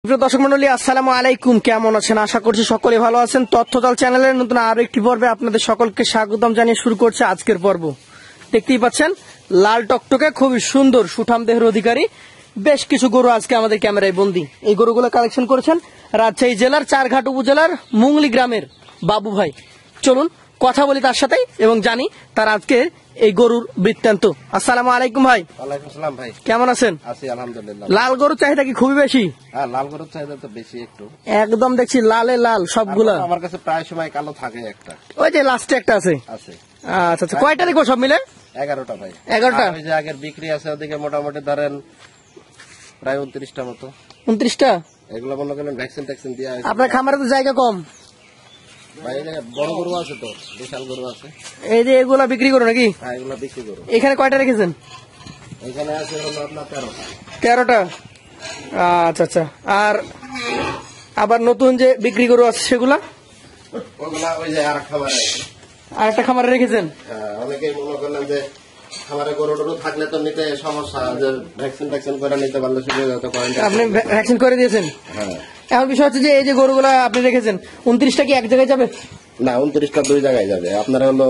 প্রিয় দর্শক মন্ডলী, আসসালামু আলাইকুম। কেমন আছেন? আশা করছি সকলে ভালো আছেন। তথ্যজাল চ্যানেলের নতুন আরো একটি পর্বে আপনাদের সকলকে স্বাগতম জানিয়ে শুরু করছে আজকের পর্ব। দেখতেই পাচ্ছেন লাল টকটকে খুবই সুন্দর সুঠাম দেহের অধিকারী বেশ কিছু গরু আজকে আমাদের ক্যামেরায় বন্দী। এই গরুগুলো কালেকশন করেছেন রাজশাহী জেলার চারঘাট উপজেলার মুংলি গ্রামের বাবু ভাই। চলুন কথা বলি তার সাথে এবং জানি তার আজকে এই গরুর বৃত্তান্ত। আসসালামু আলাইকুম ভাই। ওয়ালাইকুম আসসালাম ভাই। কেমন আছেন? আছি আলহামদুলিল্লাহ। লাল গরুর চাহিদা কি খুবই বেশি? হ্যাঁ, লাল গরুর চাহিদা তো বেশি একটু। একদম দেখছি লালে লাল সবগুলা। আমার কাছে প্রায় সময় কালো থাকে একটা। ওই যে লাস্টে একটা আছে। আছে। আচ্ছা আচ্ছা, কয়টা দেখবো সব মিলে? 11টা ভাই। 11টা? ওই যে আগের বিক্রি আছে ওদিকে মোটামুটি ধরেন প্রায় 29টা মতো। 29টা? এগুলো মনে করেন ভ্যাকসিন ট্যাকসিন দেওয়া হয়েছে। আপনার খামারে তো জায়গা কম ভাই, বড় গরু আছে তো, বিশাল গরু আছে। এই যে এগুলা বিক্রি করো নাকি? হ্যাঁ, এগুলো বিক্রি করো। এখানে কয়টা রেখেছেন? এখানে আছে হলো আপনার 13টা। 13টা? আচ্ছা আচ্ছা। আর আবার নতুন যে বিক্রি গরু আছে সেগুলা? ওগুলা ওই যে আর খামারে আছে। আর একটা খামারে রেখেছেন? হ্যাঁ, অনেকেই মনে করলেন যে খামারে গরু টরু থাকলে তো নিতে সমস্যা, যে ভ্যাকসিন ট্যাকসিন করে নিতে পারলে সুবিধা হতো। আপনি ভ্যাকসিন করে দিয়েছেন? হ্যাঁ। এখন বিষয় হচ্ছে যে এই যে গরুগুলা আপনি রেখেছেন 29টা কি এক জায়গায় যাবে? না, 29টা দুই জায়গায় যাবে। আপনার হলো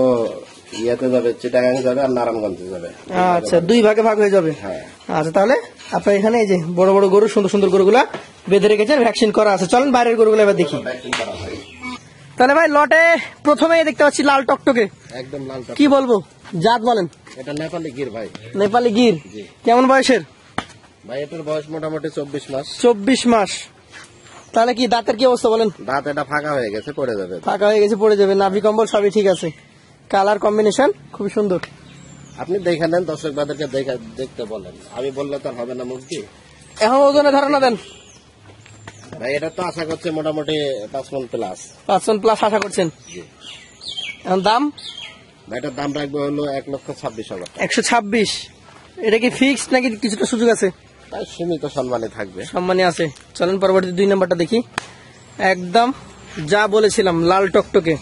ইয়াতে যাবে, চিটাগাং যাবে আর নারায়ণগঞ্জে যাবে। আচ্ছা, দুই ভাগে ভাগ হয়ে যাবে। হ্যাঁ। আচ্ছা, তাহলে আপনার এখানে এই যে বড় বড় গরু সুন্দর সুন্দর গরুগুলা বেঁধে রেখেছেন, ভ্যাকসিন করা আছে। চলেন বাইরের গরুগুলো এবার দেখি। ভ্যাকসিন করা হয়। তাহলে ভাই লটে প্রথমেই দেখতে পাচ্ছি লাল টকটকে। একদম লাল টক। কি বলবো, জাত বলেন? এটা নেপালি গির ভাই। নেপালি গির? জি। কেমন বয়সের? ভাই এটার বয়স মোটামুটি 24 মাস। 24 মাস? তাহলে কি দাঁতের কি অবস্থা বলেন? দাঁত এটা ফাঁকা হয়ে গেছে, পড়ে যাবে। ফাঁকা হয়ে গেছে, পড়ে যাবে। নাভি কম্বল সবই ঠিক আছে, কালার কম্বিনেশন খুবই সুন্দর। আপনি দেখে নেন, দর্শক বাদেরকে দেখতে বলেন, আমি বললে তো আর হবে না মুখ দিয়ে। এখন ওজনে ধারণা দেন ভাই এটা তো আশা করছে মোটামুটি 5 মণ প্লাস। 5 টন প্লাস আশা করছেন? জি। এখন দাম? ভাই এটার দাম রাখবো হলো 1,26,000 টাকা। 126? এটা কি ফিক্সড নাকি কিছুটা সুযোগ আছে? তাই সীমিত সম্মানে থাকবে। সম্মানী আছে। চলেন পরবর্তী 2 নাম্বারটা দেখি। একদম যা বলেছিলাম লাল টকটকে।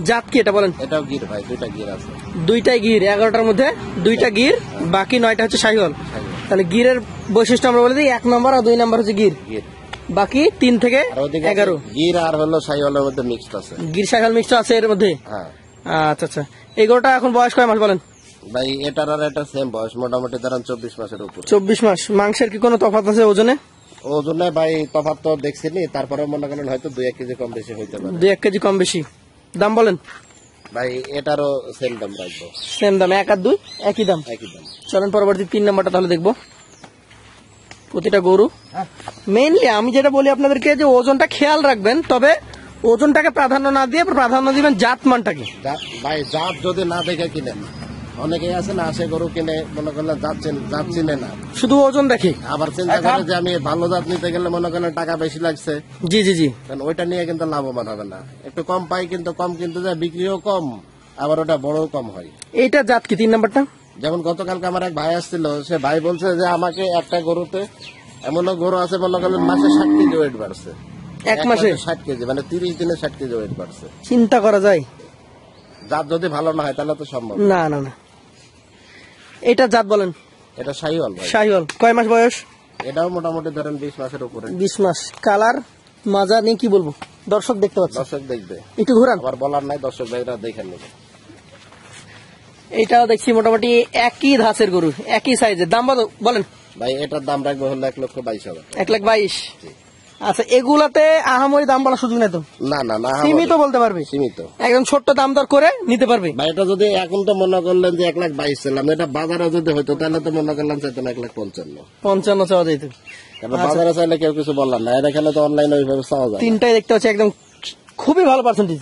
জাত কি এটা বলেন? এটাও গির ভাই, দুইটা গির আছে। দুইটাই গির? 11টার মধ্যে 2টা গির, বাকি 9টা হচ্ছে শাহিওয়াল। তাহলে গিরের বৈশিষ্ট্য আমরা বলে দিই, 1 নম্বর আর 2 নম্বর হচ্ছে গির, গির। বাকি 3 থেকে আর ওদিকে 11। গির আর হলো শাহিওয়ালের মধ্যে মিক্সড আছে। গির শাহিওয়াল মিক্সড আছে এর মধ্যে? হ্যাঁ। আচ্ছা আচ্ছা। এই গরুটা এখন বয়স কয় মাস বলেন? ভাই এটার আর এটা সেম বয়স, মোটামুটি ধরেন 24 মাসের উপর। 24 মাস। মাংসের কি কোনো তফাৎ আছে ওজনে? ওজনে ভাই তফাৎ তো দেখছিনি, তারপরে মনে করেন হয়তো 2-1 কেজি কম বেশি হইতে পারে। 2-1 কেজি কম বেশি। দাম বলেন? ভাই এটারও সেম দাম রাখবো। সেম দাম? 1 আর 2 একই দাম? একই দাম। চলেন পরবর্তী 3 নাম্বারটা তাহলে দেখবো। প্রতিটা গরু মেইনলি আমি যেটা বলি আপনাদেরকে যে ওজনটা খেয়াল রাখবেন, তবে ওজনটাকে প্রাধান্য না দিয়ে প্রাধান্য দিবেন জাতমানটাকে। ভাই জাত যদি না দেখে কিনেন, অনেকেই আছে না আসে গরু কিনে মনে করলেন জাত চিনে না, শুধু ওজন দেখে আবার চিন্তা করে যে আমি ভালো জাত নিতে গেলে মনে করেন টাকা বেশি লাগছে। জি জি জি। ওইটা নিয়ে কিন্তু লাভবান হবে না। একটু কম পাই কিন্তু কম কিনতে যায়, বিক্রিও কম, আবার ওটা বড়ও কম হয়। এইটা জাত কি 3 নাম্বারটা? যেমন গতকালকে আমার এক ভাই আসছিল, সে ভাই বলছে যে আমাকে একটা গরুতে এমনও গরু আছে মনে করেন মাসে 60 কেজি ওয়েট বাড়ছে। 1 মাসে 60 কেজি, মানে 30 দিনে 60 কেজি ওয়েট বাড়ছে। চিন্তা করা যায়? জাত যদি ভালো না হয় তাহলে তো সম্ভব না না না। এটা জাত বলেন? এটা শাহিওয়াল ভাই। শাহিওয়াল। কয় মাস বয়স? এটাও মোটামুটি ধরেন 20 মাসের উপরে। 20 মাস। কালার মাজা নিয়ে কি বলবো, দর্শক দেখতে পাচ্ছে। দর্শক দেখবে, একটু ঘুরান। আবার বলার নাই, দর্শক ভাইরা দেখে নেবে। এটাও দেখছি মোটামুটি একই ধাঁচের গরু, একই সাইজের। দাম বলেন? ভাই এটার দাম রাখবো হলো 1,22,000। 1,22,000? আচ্ছা, এগুলাতে আহামরি দাম বলার সুযোগ নেই তো? না না না, সীমিত বলতে পারবে? সীমিত। একদম ছোট্ট দাম দর করে নিতে পারবে? ভাই এটা যদি এখন তো মনে করলেন যে 1,22,000 ছিলাম, এটা বাজারে যদি হইতো তাহলে তো মনে করলাম চাইতেন 1,55,000। 55 চাওয়া যেত? বাজারে চাইলে কেউ কিছু বললাম না, এটা খেলে তো অনলাইনে ওইভাবে চাওয়া যায়। 3টাই দেখতে পাচ্ছি একদম খুবই ভালো পার্সেন্টেজ।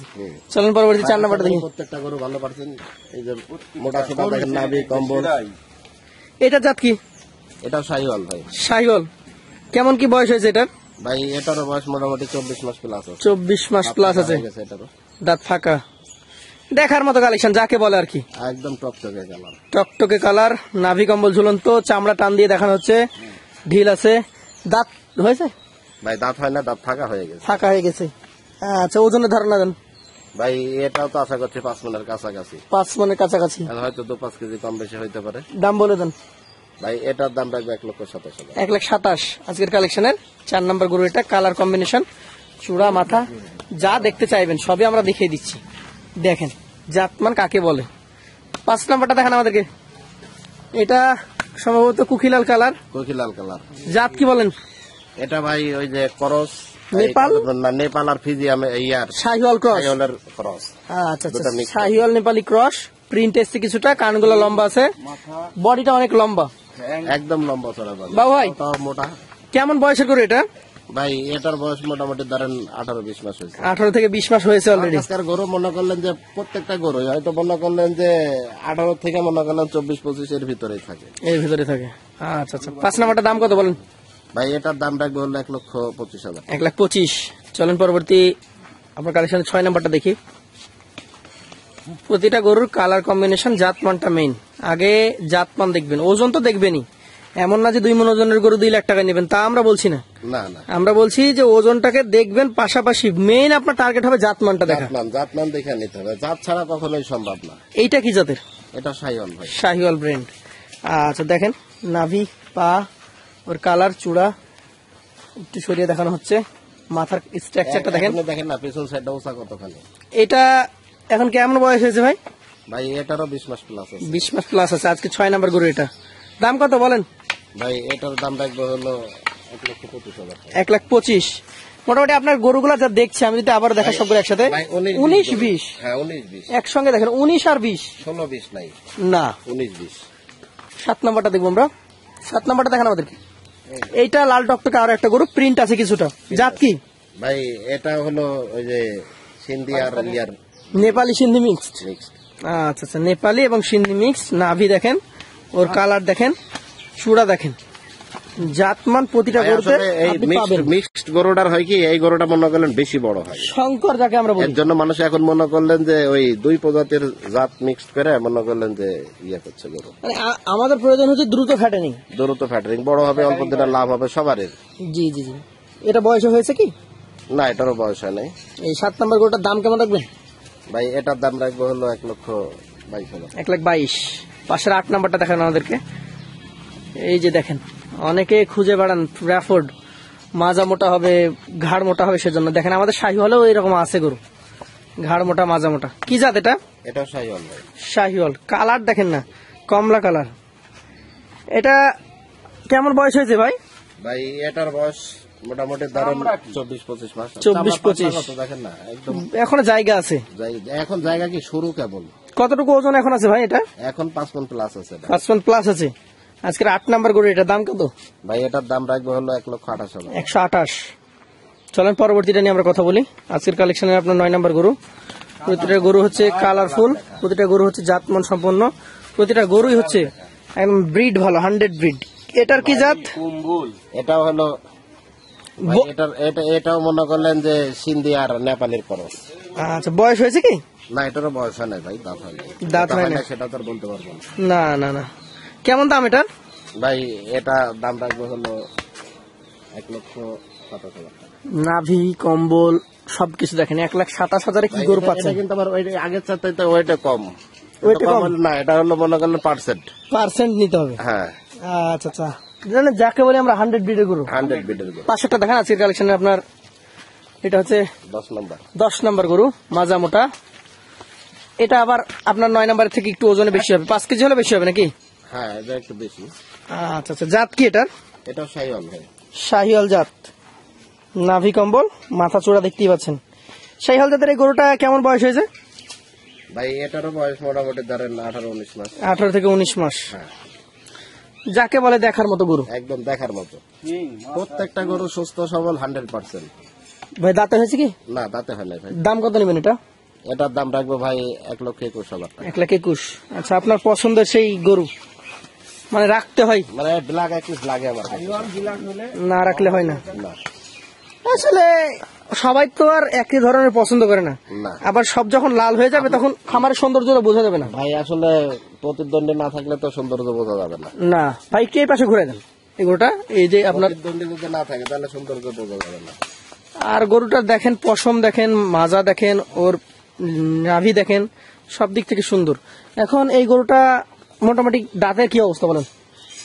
চলেন পরবর্তী 4 নাম্বারটা দেখি। প্রত্যেকটা গরু ভালো পার্সেন্ট। এই যে মোটা সোটা দেখেন, নাভি কম্বল। এটা জাত কি? এটাও শাহিওয়াল ভাই। শাহিওয়াল। কেমন কি বয়স হয়েছে এটার? ভাই এটারও বয়স মোটামুটি 24 মাস প্লাস আছে। 24 মাস প্লাস আছে। এটারও দাঁত ফাঁকা, দেখার মতো কালেকশন যাকে বলে আর কি। একদম টকটকে কালার। টকটকে কালার, নাভি কম্বল ঝুলন্ত, চামড়া টান দিয়ে দেখানো হচ্ছে, ঢিল আছে। দাঁত হয়েছে? ভাই দাঁত হয় না, দাঁত ফাঁকা হয়ে গেছে। ফাঁকা হয়ে গেছে। আচ্ছা, ওজনের ধারণা দেন? ভাই এটাও তো আশা করছি 5 মণের কাছাকাছি। 5 মণের কাছাকাছি। হয়তো 2-5 কেজি কম বেশি হইতে পারে। দাম বলে দেন? ভাই এটার দাম রাখবে 1,27,000। 1,27,000 আজকের কালেকশনের 4 নম্বর গরু। এটা কালার কম্বিনেশন, চূড়া মাথা যা দেখতে চাইবেন সবই আমরা দেখিয়ে দিচ্ছি। দেখেন জাতমান কাকে বলে। 5 নম্বরটা দেখেন আমাদেরকে। এটা সম্ভবত কুকিলাল কালার, কোকিলাল কালার। জাত কি বলেন? এটা ভাই ওই যে ক্রস নেপাল? না, নেপাল আর ফিজিয়াম ইয়ার শাহিওয়াল ক্রস। শাহিওয়ালের ক্রস। আচ্ছা দুটা mix। Sahiwal Nepali cross. Print এসছে কিছুটা, কানগুলো লম্বা আছে, বডিটা অনেক লম্বা। একদম লম্বা চড়া ভাই। বাবু ভাই তাও মোটা। কেমন বয়সের গরু এটা? ভাই এটার বয়স মোটামুটি ধরেন 18-20 মাস হয়েছে। 18 থেকে 20 মাস হয়েছে অলরেডি। আজকের গরু মনে করলেন যে প্রত্যেকটা গরু হয়তো মনে করলেন যে 18 থেকে মনে করলেন 24-25 এর ভিতরেই থাকে। এর ভিতরে থাকে। আচ্ছা 5 নাম্বারটা দাম কত বলেন? ভাই এটার দাম রাখবে হলো 1,25,000। 1,25,000। চলেন পরবর্তী আপনার কালেকশনের 6 নাম্বারটা দেখি। প্রতিটা গরুর কালার কম্বিনেশন, জাতমানটা মেইন। আগে জাতমান দেখবেন, ওজন তো দেখবেনই। এমন না যে 2 মণ ওজনের গরু 2 লাখ টাকা নেবেন, তা আমরা বলছি না। না না, আমরা বলছি যে ওজনটাকে দেখবেন, পাশাপাশি মেইন আপনার টার্গেট হবে জাতমানটা দেখা। জাতমান দেখে নিতে হবে, জাত ছাড়া কখনোই সম্ভব না। এইটা কি জাতের? এটা শাহিওয়াল ভাই। শাহিওয়াল ব্র্যান্ড। আচ্ছা দেখেন নাভি, পা, ওর কালার, চূড়া একটু সরিয়ে দেখানো হচ্ছে। মাথার স্ট্রাকচারটা দেখেন। এখনো দেখেন না পিছন সাইডটা উঁচা কতখানি। এটা এখন কেমন বয়স হয়েছে ভাই? ভাই এটারও 20 মাস প্লাস আছে। 20 মাস প্লাস আছে। আজকে 6 নাম্বার গরু। এটা দাম কত বলেন? ভাই এটার দাম রাখবে হলো 1,25,000। 1,25,000। মোটামুটি আপনার গরুগুলা যা দেখছি, আমি যদি আবার দেখা সবগুলো একসাথে, ভাই 19-20 হ্যাঁ 19-20 একসঙ্গে দেখেন। 19 আর 20 16-20 নাই, না। 19-20। 7 নাম্বারটা দেখবো আমরা। 7 নাম্বারটা দেখেন আমাদেরকে। এইটা লাল টকটকে আরো একটা গরু, প্রিন্ট আছে কিছুটা। জাত কি? ভাই এটা হলো ওই যে সিন্ধি আর ইয়ার নেপালি সিন্ধি মিক্সড। মিক্স। আচ্ছা নেপালি এবং সিন্ধি মিক্স। নাভি দেখেন, ওর কালার দেখেন, চূড়া দেখেন, জাতমান প্রতিটা গরুতে এই আপনি পাবেন। মিক্সড গরুটার হয় কি, এই গরুটা মনে করলেন বেশি বড় হয়। শঙ্কর যাকে আমরা বলি। এর জন্য মানুষ এখন মনে করলেন যে ওই 2 প্রজাতির জাত মিক্সড করে মনে করলেন যে ইয়ে করছে গরু। মানে আমাদের প্রয়োজন হচ্ছে দ্রুত ফ্যাটেনিং। দ্রুত ফ্যাটারিং, বড় হবে, অল্প দিনের লাভ হবে সবারই। জি। এটা বয়স হয়েছে কি? না, এটারও বয়স হয় নাই। এই 7 নাম্বার গরুটার দাম কেমন রাখবেন? ভাই এটার দাম রাখবো হলো 1,22,000। 1,22,000। পাশের 8 নাম্বারটা দেখেন আমাদেরকে। এই যে দেখেন, অনেকে খুঁজে বেড়ান র্যাফোর্ড, মাজা মোটা হবে, ঘাড় মোটা হবে, সেজন্য দেখেন আমাদের শাহিওয়ালেও এরকম আছে গরু, ঘাড় মোটা মাজা মোটা। কি জাত এটা? এটাও শাহিওয়াল ভাই। শাহিওয়াল। কালার দেখেন না, কমলা কালার। এটা কেমন বয়স হয়েছে ভাই? ভাই এটার বয়স মোটামুটি ধরেন 24-25 মাস। 24-25 মতো দেখেন না, একদম এখনো জায়গা আছে। এখন জায়গা কি শুরু কেবল। কতটুকু ওজন এখন আছে ভাই এটা? এখন 5 মণ প্লাস আছে এটা। 5 মণ প্লাস আছে। আজকের 8 নাম্বার গরু। এটার দাম কত? ভাই এটার দাম রাখবো হলো 1,28,000। 128। চলেন পরবর্তীটা নিয়ে আমরা কথা বলি। আজকের কালেকশনের আপনার 9 নাম্বার গরু। প্রতিটা গরু হচ্ছে কালারফুল, প্রতিটা গরু হচ্ছে জাতমান সম্পন্ন, প্রতিটা গরুই হচ্ছে একদম ব্রিড ভালো, 100 ব্রিড। এটার কি জাত? এটাও হলো ভাই এটাও মনে করলেন যে সিন্ধি আর নেপালের খরচ। আচ্ছা বয়স হয়েছে কি? না, এটারও বয়স হয় নাই ভাই, দাঁত হয় নাই। দাঁত হয় এটা নাই। সেটা তো আর বলতে পারবো না। না। কেমন দাম এটার? ভাই এটা দাম রাখবো হলো 1,27,000 টাকা। নাভি, কম্বল সবকিছু দেখেন। 1,27,000 কি গরু পাচ্ছেন? কিন্তু আমার ওই আগের চাইতে ওইটা কম। ওইটা কম? না, এটা হলো মনে করলেন পার্সেন্ট নিতে হবে। হ্যাঁ আচ্ছা জানেন যাকে বলি আমরা 100 ব্রিডের গরু। 100 বিটের গরু। পাশেরটা দেখেন আজকের কালেকশনে আপনার। এটা হচ্ছে 10 নম্বর। 10 নাম্বার গরু, মাজা মোটা। এটা আবার আপনার 9 নাম্বারের থেকে একটু ওজনে বেশি হবে, 5 কেজি হলে বেশি হবে নাকি? হ্যাঁ, এটা একটু বেশি। আচ্ছা জাত কি এটার? এটাও শাহিওয়াল ভাই। শাহিওয়াল জাত। নাভি, কম্বল, মাথা চূড়া দেখতেই পাচ্ছেন। শাহিওয়াল জাতের এই গরুটা কেমন বয়স হয়েছে? ভাই এটারও বয়স মোটামুটি ধরেন 18-19 মাস। 18 থেকে 19 মাস। হ্যাঁ, যাকে বলে দেখার মতো গরু। একদম দেখার মতো। প্রত্যেকটা গরু সুস্থ সবল 100%। ভাই দাঁতে হয়েছে কি? না, দাঁতে হয় নাই ভাই। দাম কত নেবেন এটা? এটার দাম রাখবো ভাই 1,21,000 টাকা। 1,21,000। আচ্ছা আপনার পছন্দের সেই গরু, মানে রাখতে হয়, মানে ব্ল্যাক একটু লাগে আমার কাছে। না রাখলে হয় না। না আসলে সবাই তো আর একই ধরনের পছন্দ করে না। না আবার সব যখন লাল হয়ে যাবে তখন খামারের সৌন্দর্যটা বোঝা যাবে না। ভাই, আসলে প্রতিদ্বন্দ্বী না থাকলে তো সৌন্দর্য বোঝা যাবে না। না ভাই, কে পাশে ঘুরে দেন এই গরুটা, এই যে আপনার। প্রতিদ্বন্দ্বী যদি না থাকে তাহলে সৌন্দর্য বোঝা যাবে না। আর গরুটা দেখেন, পশম দেখেন, মাজা দেখেন, ওর নাভি দেখেন, সব দিক থেকে সুন্দর। এখন এই গরুটা মোটামুটি দাঁতের কি অবস্থা বলেন?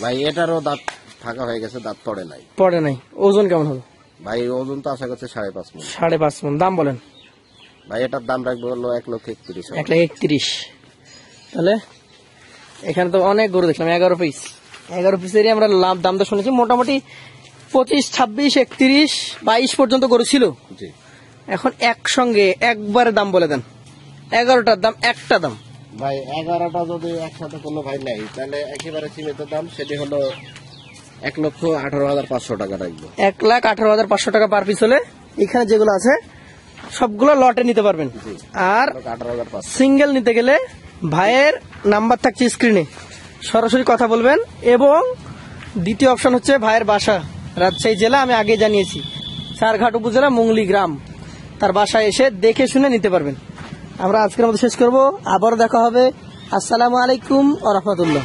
ভাই এটারও দাঁত ফাঁকা হয়ে গেছে, দাঁত পড়ে নাই। পড়ে নাই। ওজন কেমন হবে? ভাই ওজন তো আশা করছে 5.5 মণ। 5.5 মণ। দাম বলেন? ভাই এটার দাম রাখবো হলো 1,31,000। 1,31,000। তাহলে এখানে তো অনেক গরু দেখলাম, 11 পিস। 11 পিসেরই আমরা দাম তো শুনেছি মোটামুটি 25, 26, 31, 22 পর্যন্ত গরু ছিল। জি। এখন একসঙ্গে একবারে দাম বলে দেন। 11টার দাম, একটা দাম। ভাই 11টা যদি একসাথে কোনো ভাই নেই তাহলে একেবারে সীমিত দাম, সেটি হলো 1,18,500 টাকা রাখবো। 1,18,500 টাকা পার পিস হলে এখানে যেগুলো আছে সবগুলো লটে নিতে পারবেন। আর 1,18,500। সিঙ্গেল নিতে গেলে ভাইয়ের নাম্বার থাকছে স্ক্রিনে, সরাসরি কথা বলবেন। এবং দ্বিতীয় অপশন হচ্ছে ভাইয়ের বাসা রাজশাহী জেলা, আমি আগে জানিয়েছি, চারঘাট উপজেলা মুংলি গ্রাম। তার বাসায় এসে দেখে শুনে নিতে পারবেন। আমরা আজকের মতো শেষ করব, আবারও দেখা হবে। আসসালামু আলাইকুম ওয়া রাহমাতুল্লাহ।